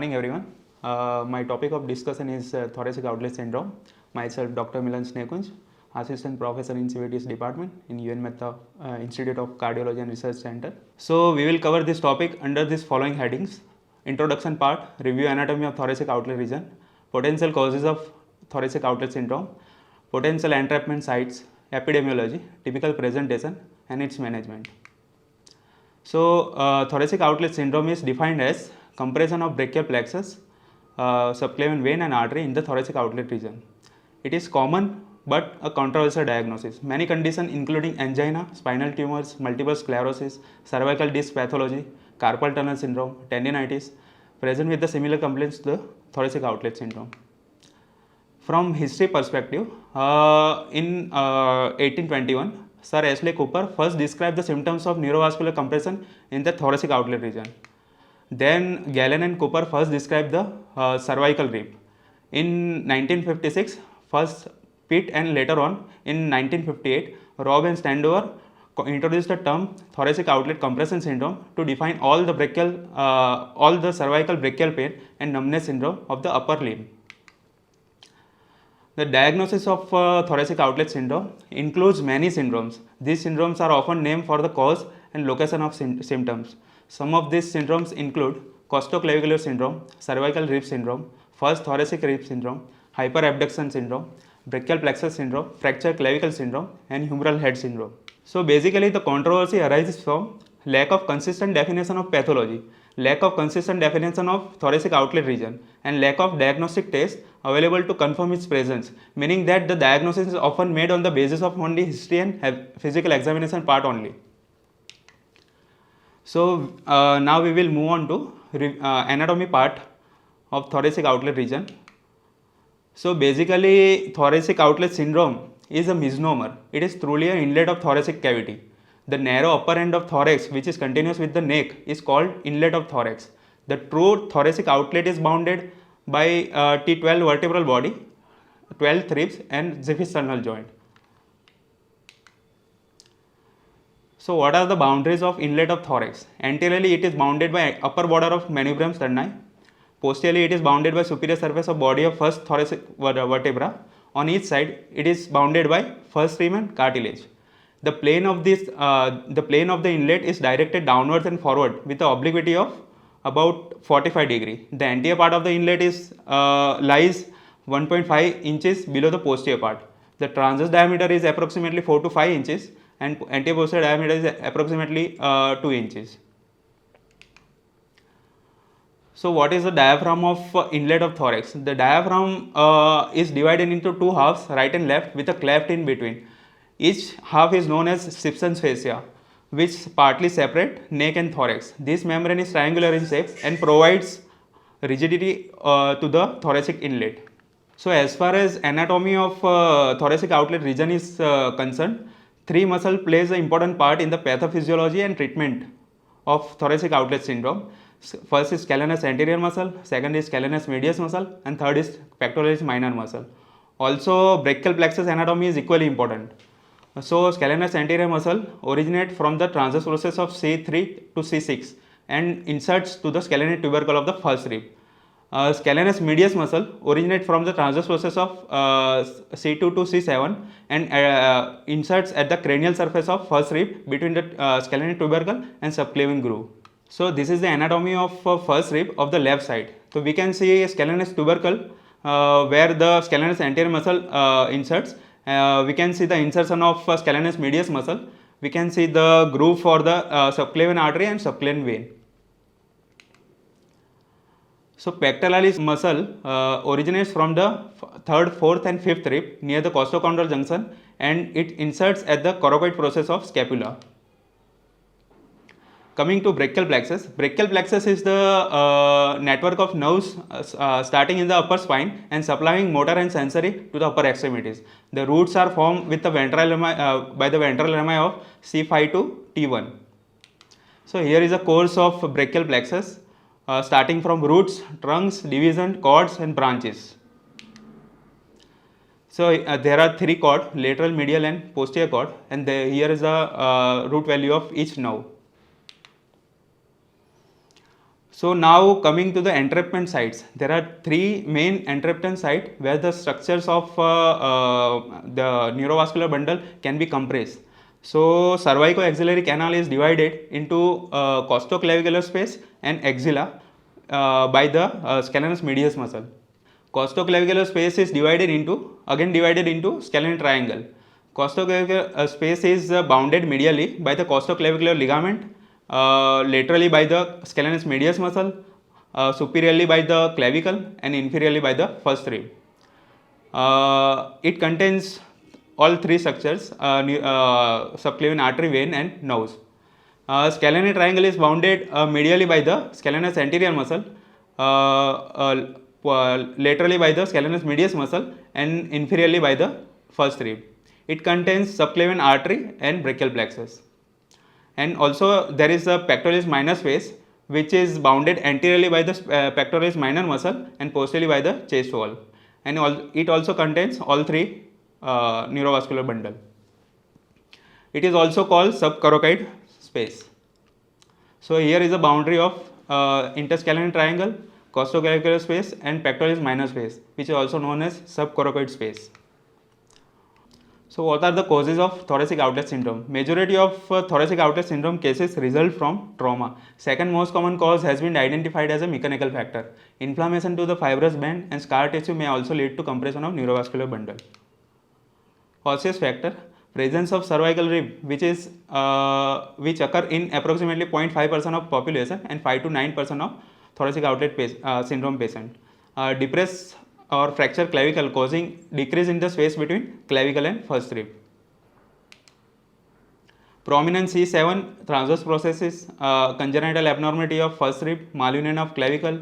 morning, everyone. My topic of discussion is thoracic outlet syndrome. Myself, Dr. Milan Snekunj, Assistant Professor in CVT's Department in UN Mehta Institute of Cardiology and Research Center. So, we will cover this topic under these following headings. Introduction part, review anatomy of thoracic outlet region, potential causes of thoracic outlet syndrome, potential entrapment sites, epidemiology, typical presentation, and its management. So, thoracic outlet syndrome is defined as compression of brachial plexus, subclavian vein and artery in the thoracic outlet region. It is common but a controversial diagnosis. Many conditions including angina, spinal tumors, multiple sclerosis, cervical disc pathology, carpal tunnel syndrome, tendinitis present with the similar complaints to the thoracic outlet syndrome. From history perspective, in 1821, Sir Ashley Cooper first described the symptoms of neurovascular compression in the thoracic outlet region. Then Galen and Cooper first described the cervical rib. In 1956, first Pitt and later on in 1958, Robb and Standover introduced the term thoracic outlet compression syndrome to define all the cervical brachial pain and numbness syndrome of the upper limb. The diagnosis of thoracic outlet syndrome includes many syndromes. These syndromes are often named for the cause and location of symptoms. Some of these syndromes include costoclavicular syndrome, cervical rib syndrome, first thoracic rib syndrome, hyperabduction syndrome, brachial plexus syndrome, fracture clavicle syndrome, and humeral head syndrome. So basically the controversy arises from lack of consistent definition of pathology, lack of consistent definition of thoracic outlet region, and lack of diagnostic tests available to confirm its presence, meaning that the diagnosis is often made on the basis of only history and physical examination part only. So now we will move on to anatomy part of thoracic outlet region. So basically thoracic outlet syndrome is a misnomer. It is truly an inlet of thoracic cavity. The narrow upper end of thorax, which is continuous with the neck, is called inlet of thorax. The true thoracic outlet is bounded by T12 vertebral body, 12th ribs and xiphisternal joint. So what are the boundaries of inlet of thorax? Anteriorly it is bounded by upper border of manubrium sterni. Posteriorly it is bounded by superior surface of body of first thoracic vertebra. On each side it is bounded by first rib and cartilage. The plane of the inlet is directed downwards and forward with the obliquity of about 45 degree. The anterior part of the inlet lies 1.5 inches below the posterior part. The transverse diameter is approximately 4 to 5 inches and anterior posterior diameter is approximately 2 inches. So what is the diaphragm of inlet of thorax? The diaphragm is divided into two halves, right and left, with a cleft in between. Each half is known as Simpson's fascia, which partly separate neck and thorax. This membrane is triangular in shape and provides rigidity to the thoracic inlet. So as far as anatomy of thoracic outlet region is concerned, three muscle plays an important part in the pathophysiology and treatment of thoracic outlet syndrome. First is scalenus anterior muscle, second is scalenus medius muscle, and third is pectoralis minor muscle. Also brachial plexus anatomy is equally important. So scalenus anterior muscle originates from the transverse process of C3 to C6 and inserts to the scalene tubercle of the first rib. Scalenus medius muscle originates from the transverse process of C2 to C7 and inserts at the cranial surface of first rib between the scalene tubercle and subclavian groove. So this is the anatomy of first rib of the left side. So we can see a scalenus tubercle where the scalenus anterior muscle inserts. We can see the insertion of scalenus medius muscle. We can see the groove for the subclavian artery and subclavian vein. So pectoralis muscle originates from the third, fourth and fifth rib near the costochondral junction and it inserts at the coracoid process of scapula. Coming to brachial plexus is the network of nerves starting in the upper spine and supplying motor and sensory to the upper extremities. The roots are formed with the ventral lemma, by the ventral lemma of C5 to T1. So here is a course of brachial plexus starting from roots, trunks, division, cords and branches. So there are three cords, lateral, medial and posterior cord, and here is the root value of each nerve. So now coming to the entrapment sites, there are three main entrapment sites where the structures of the neurovascular bundle can be compressed. So cervicoaxillary canal is divided into costoclavicular space and axilla by the scalenus medius muscle. Costoclavicular space is divided into scalene triangle. Costoclavicular space is bounded medially by the costoclavicular ligament, laterally by the scalenus medius muscle, superiorly by the clavicle, and inferiorly by the first rib. It contains all three structures, subclavian artery, vein, and nerves. Scalene triangle is bounded medially by the scalenus anterior muscle, laterally by the scalenus medius muscle, and inferiorly by the first rib. It contains subclavian artery and brachial plexus. And also there is a pectoralis minor space which is bounded anteriorly by the pectoralis minor muscle and posteriorly by the chest wall. And it also contains all three neurovascular bundle. It is also called subcoracoid space. So here is a boundary of interscalene triangle, costoclavicular space, and pectoralis minor space, which is also known as subcoracoid space. So what are the causes of thoracic outlet syndrome? Majority of thoracic outlet syndrome cases result from trauma. Second most common cause has been identified as a mechanical factor. Inflammation to the fibrous band and scar tissue may also lead to compression of neurovascular bundle. Osseous factor, presence of cervical rib, which occur in approximately 0.5% of population and 5 to 9% of thoracic outlet syndrome patient. Depressed or fracture clavicle causing decrease in the space between clavicle and first rib. Prominent C7 transverse processes, congenital abnormality of first rib, malunion of clavicle,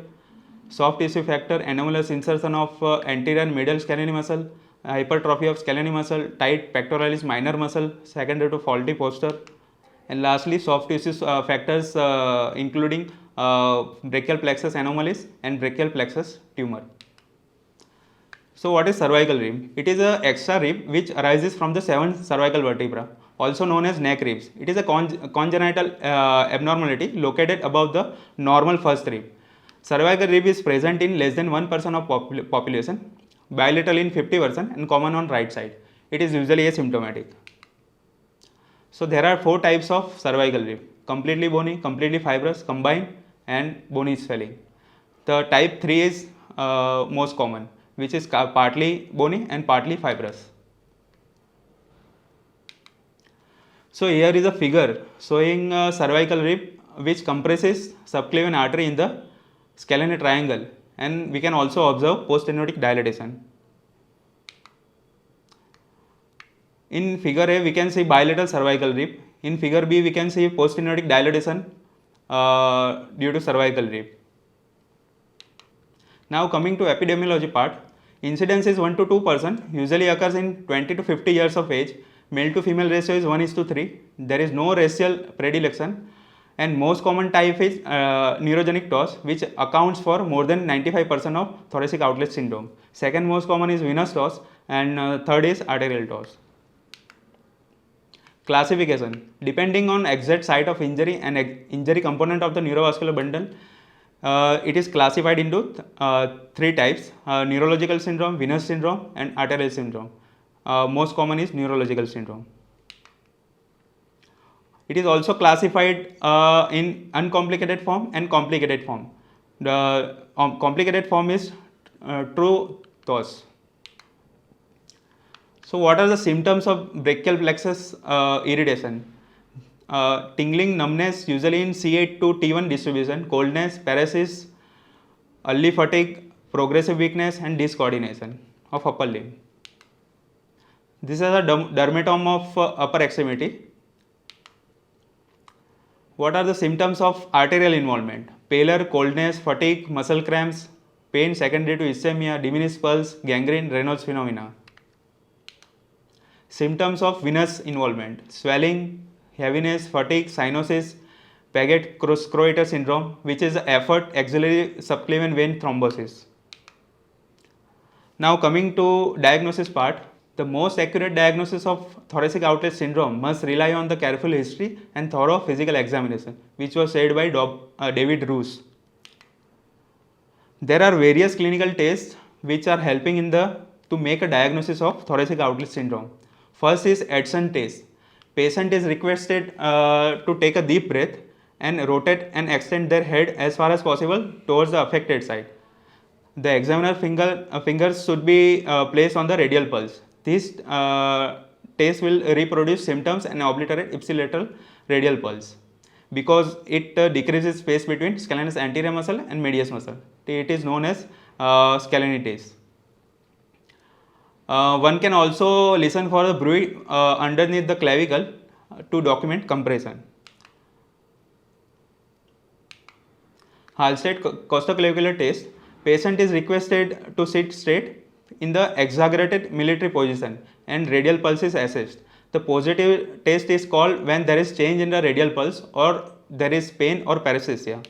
soft tissue factor, anomalous insertion of anterior and medial scalene muscle, hypertrophy of scalene muscle, tight pectoralis minor muscle secondary to faulty posture, and lastly soft tissue factors including brachial plexus anomalies and brachial plexus tumor. So what is cervical rib? It is an extra rib which arises from the 7th cervical vertebra, also known as neck ribs. It is a congenital abnormality located above the normal first rib. Cervical rib is present in less than 1% of population, bilateral in 50%, and common on right side. It is usually asymptomatic. So there are 4 types of cervical rib: completely bony, completely fibrous, combined, and bony swelling. The type 3 is most common, which is partly bony and partly fibrous. So here is a figure showing cervical rib which compresses subclavian artery in the scalene triangle, and we can also observe post-stenotic dilatation. In figure A we can see bilateral cervical rib. In figure B we can see post-stenotic dilatation due to cervical rib. Now coming to epidemiology part, incidence is 1 to 2%, usually occurs in 20 to 50 years of age. Male to female ratio is 1:3. There is no racial predilection, and most common type is neurogenic TOS, which accounts for more than 95% of thoracic outlet syndrome. Second most common is venous TOS, and third is arterial TOS. Classification, depending on exact site of injury and injury component of the neurovascular bundle, it is classified into 3 types: neurological syndrome, venous syndrome, and arterial syndrome. Most common is neurological syndrome. It is also classified in uncomplicated form and complicated form. The complicated form is true TOS. So what are the symptoms of brachial plexus irritation? Tingling, numbness, usually in C8 to T1 distribution, coldness, paresis, early fatigue, progressive weakness, and discoordination of upper limb. This is a dermatome of upper extremity. What are the symptoms of arterial involvement? Pallor, coldness, fatigue, muscle cramps, pain secondary to ischemia, diminished pulse, gangrene, Raynaud's phenomena. Symptoms of venous involvement: swelling, heaviness, fatigue, cyanosis, Paget-Creutzfeldt syndrome, which is effort axillary subclavian vein thrombosis. Now coming to diagnosis part, the most accurate diagnosis of thoracic outlet syndrome must rely on the careful history and thorough physical examination, which was said by David Roos. There are various clinical tests which are helping to make a diagnosis of thoracic outlet syndrome. First is Edson test. Patient is requested to take a deep breath and rotate and extend their head as far as possible towards the affected side. The examiner fingers should be placed on the radial pulse. This test will reproduce symptoms and obliterate ipsilateral radial pulse because it decreases space between scalenus anterior muscle and medius muscle. It is known as scalene test. One can also listen for the bruit underneath the clavicle to document compression. Halstead costoclavicular test. Patient is requested to sit straight in the exaggerated military position and radial pulse is assessed. The positive test is called when there is change in the radial pulse or there is pain or paresthesia.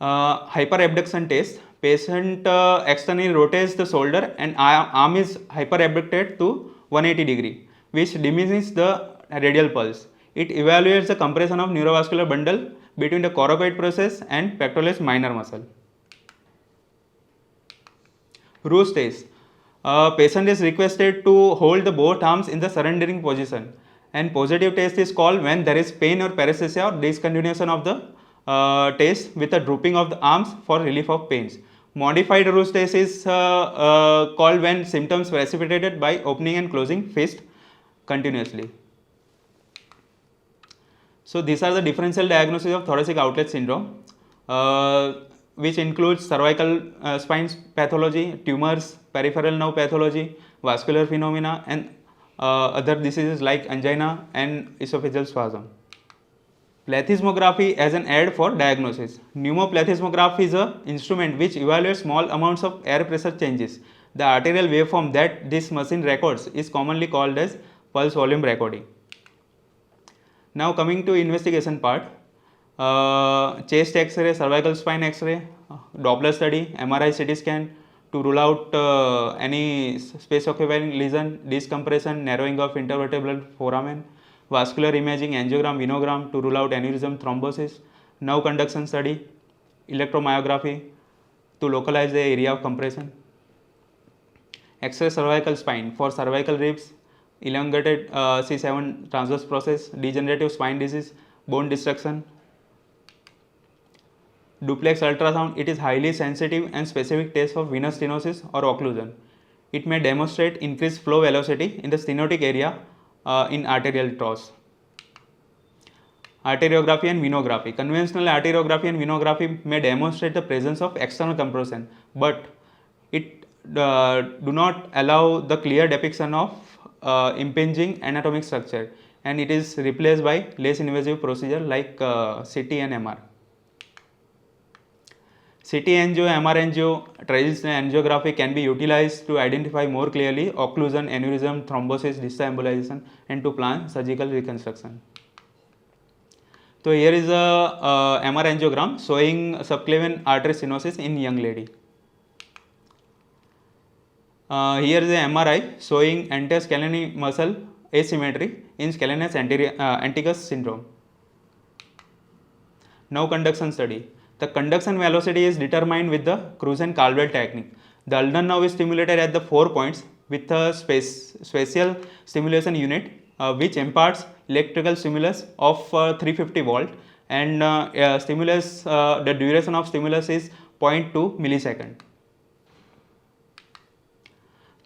Hyperabduction test. Patient externally rotates the shoulder and arm is hyperabducted to 180 degree, which diminishes the radial pulse. It evaluates the compression of neurovascular bundle between the coracoid process and pectoralis minor muscle. Roos test. Patient is requested to hold the both arms in the surrendering position, and positive test is called when there is pain or paresthesia or discontinuation of the test with a drooping of the arms for relief of pains. Modified Roos test is called when symptoms precipitated by opening and closing fist continuously. So these are the differential diagnosis of thoracic outlet syndrome, which includes cervical spine pathology, tumors, peripheral nerve pathology, vascular phenomena, and other diseases like angina and esophageal spasm. Plethysmography as an aid for diagnosis. Pneumoplethysmograph is an instrument which evaluates small amounts of air pressure changes. The arterial waveform that this machine records is commonly called as pulse volume recording. Now coming to investigation part, chest X-ray, cervical spine X-ray, Doppler study, MRI, CT scan to rule out any space occupying lesion, decompression, narrowing of intervertebral foramen, vascular imaging, angiogram, venogram to rule out aneurysm, thrombosis, nerve conduction study, electromyography to localize the area of compression, X-ray cervical spine for cervical ribs, elongated C7 transverse process, degenerative spine disease, bone destruction. Duplex ultrasound, it is highly sensitive and specific test for venous stenosis or occlusion. It may demonstrate increased flow velocity in the stenotic area in arterial trough. Arteriography and venography. Conventional arteriography and venography may demonstrate the presence of external compression, but it do not allow the clear depiction of impinging anatomic structure, and it is replaced by less invasive procedure like CT and MR. CT angio, MR angio, traditional angiography can be utilized to identify more clearly occlusion, aneurysm, thrombosis, distal embolization, and to plan surgical reconstruction. So here is a MR angiogram showing subclavian artery stenosis in young lady. Here is the MRI showing anteroscalene muscle asymmetry in scalenus anticus syndrome. Now conduction study. The conduction velocity is determined with the Krusen-Caldwell technique. The ulnar nerve is stimulated at the 4 points with a spatial stimulation unit which imparts electrical stimulus of 350 volt, and the duration of stimulus is 0.2 millisecond.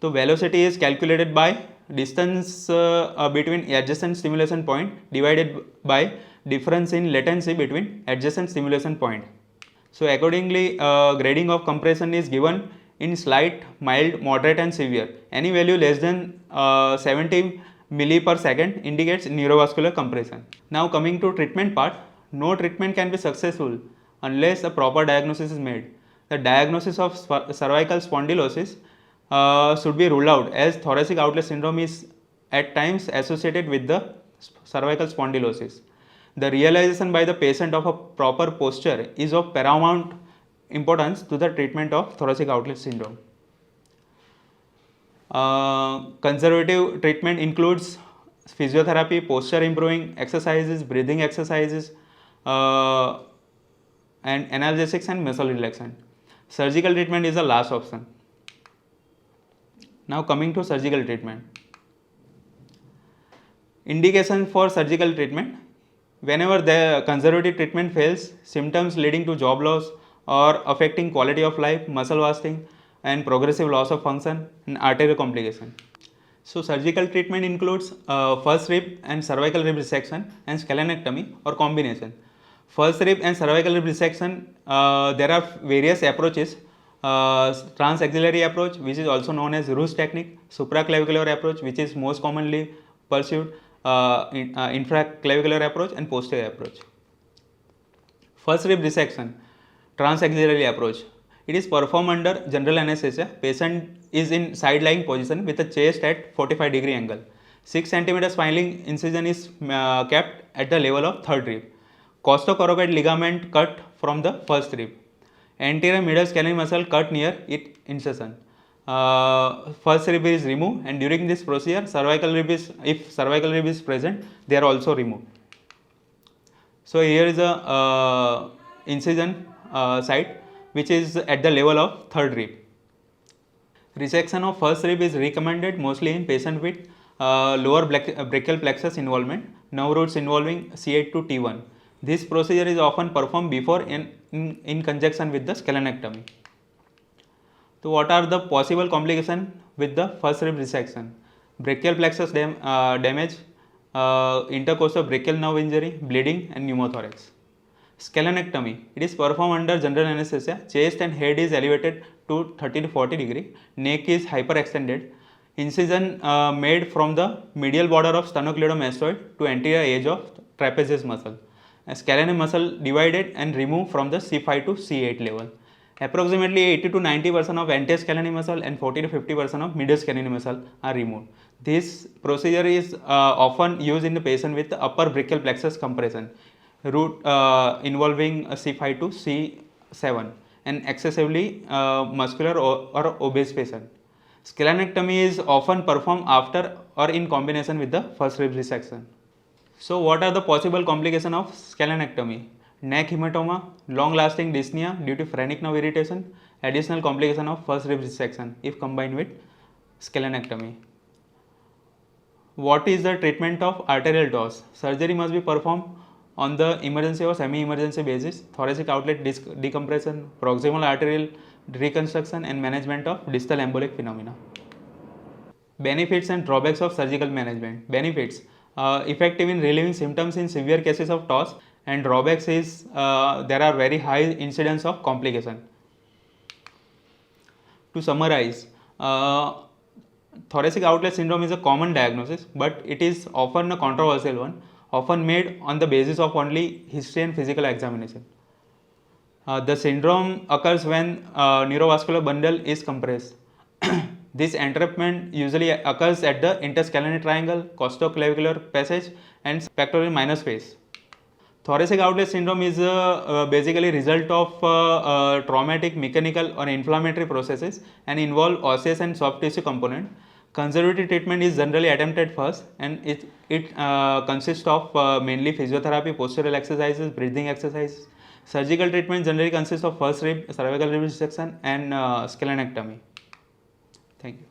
So velocity is calculated by distance between adjacent stimulation point divided by difference in latency between adjacent stimulation point. So accordingly, grading of compression is given in slight, mild, moderate and severe. Any value less than 70 milli per second indicates neurovascular compression. Now coming to treatment part, no treatment can be successful unless a proper diagnosis is made. The diagnosis of cervical spondylosis should be ruled out, as thoracic outlet syndrome is at times associated with the cervical spondylosis. The realization by the patient of a proper posture is of paramount importance to the treatment of thoracic outlet syndrome. Conservative treatment includes physiotherapy, posture improving exercises, breathing exercises, and analgesics and muscle relaxant. Surgical treatment is the last option. Now coming to surgical treatment. Indication for surgical treatment: whenever the conservative treatment fails, symptoms leading to job loss or affecting quality of life, muscle wasting and progressive loss of function, and arterial complication. So surgical treatment includes first rib and cervical rib resection and scalonectomy or combination. First rib and cervical rib resection, there are various approaches. Transaxillary approach, which is also known as Russe technique; supraclavicular approach, which is most commonly pursued; infraclavicular approach, and posterior approach. First rib resection, transaxillary approach. It is performed under general anesthesia. Patient is in side lying position with the chest at 45-degree angle. 6 cm spinal incision is kept at the level of third rib. Costochoroid ligament cut from the first rib. Anterior middle scalene muscle cut near its incision. First rib is removed, and during this procedure, if cervical rib is present, they are also removed. So here is a incision site which is at the level of third rib. Resection of first rib is recommended mostly in patient with lower brachial plexus involvement, nerve roots involving C8 to T1. This procedure is often performed before in conjunction with the scalonectomy. So what are the possible complications with the first rib resection? Brachial plexus damage, intercostal brachial nerve injury, bleeding, and pneumothorax. Scalonectomy, it is performed under general anesthesia. Chest and head is elevated to 30 to 40 degree. Neck is hyperextended. Incision made from the medial border of sternocleidomastoid to anterior edge of trapezius muscle. Scalene muscle divided and removed from the C5 to C8 level. Approximately 80 to 90% of anterior scalene muscle and 40 to 50% of medial scalene muscle are removed. This procedure is often used in the patient with upper brachial plexus compression, root involving C5 to C7, and excessively muscular or obese patient. Scalonectomy is often performed after or in combination with the first rib resection. So what are the possible complications of scalonectomy? Neck hematoma, long-lasting dyspnea due to phrenic nerve irritation, additional complication of first rib resection if combined with scalonectomy. What is the treatment of arterial DOS? Surgery must be performed on the emergency or semi-emergency basis. Thoracic outlet decompression, proximal arterial reconstruction, and management of distal embolic phenomena. Benefits and drawbacks of surgical management. Benefits: effective in relieving symptoms in severe cases of TOS, and drawbacks is there are very high incidence of complication. To summarize, thoracic outlet syndrome is a common diagnosis, but it is often a controversial one, often made on the basis of only history and physical examination. The syndrome occurs when neurovascular bundle is compressed. This entrapment usually occurs at the interscalene triangle, costoclavicular passage, and pectoral minor space. Thoracic outlet syndrome is basically result of traumatic, mechanical, or inflammatory processes and involve osseous and soft tissue component. Conservative treatment is generally attempted first, and it consists of mainly physiotherapy, postural exercises, breathing exercises. Surgical treatment generally consists of first rib, cervical rib resection, and scalonectomy. Thank you.